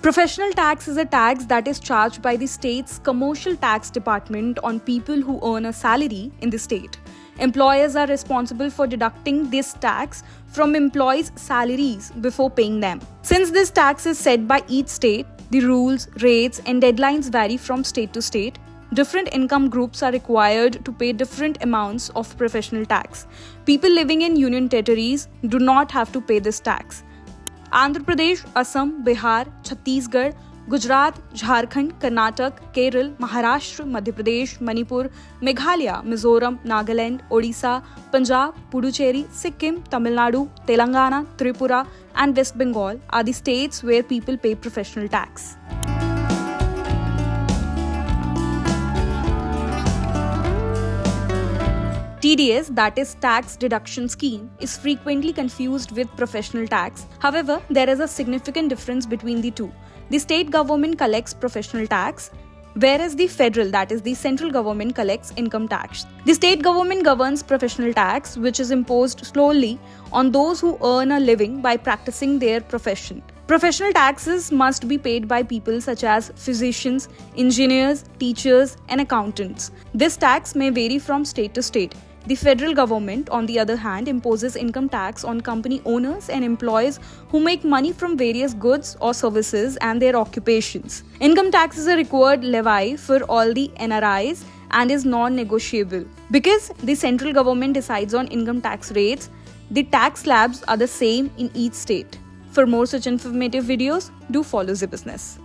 Professional tax is a tax that is charged by the state's commercial tax department on people who earn a salary in the state. Employers are responsible for deducting this tax from employees' salaries before paying them. Since this tax is set by each state, the rules, rates, and deadlines vary from state to state. Different income groups are required to pay different amounts of professional tax. People living in union territories do not have to pay this tax. Andhra Pradesh, Assam, Bihar, Chhattisgarh, Gujarat, Jharkhand, Karnataka, Kerala, Maharashtra, Madhya Pradesh, Manipur, Meghalaya, Mizoram, Nagaland, Odisha, Punjab, Puducherry, Sikkim, Tamil Nadu, Telangana, Tripura, and West Bengal are the states where people pay professional tax. TDS, that is Tax Deduction Scheme, is frequently confused with professional tax. However, there is a significant difference between the two. The state government collects professional tax, whereas the federal, that is the central government, collects income tax. The state government governs professional tax, which is imposed solely on those who earn a living by practicing their profession. Professional taxes must be paid by people such as physicians, engineers, teachers, and accountants. This tax may vary from state to state. The federal government, on the other hand, imposes income tax on company owners and employees who make money from various goods or services and their occupations. Income tax is a required levy for all the NRIs and is non-negotiable. Because the central government decides on income tax rates, the tax slabs are the same in each state. For more such informative videos, do follow Zee Business.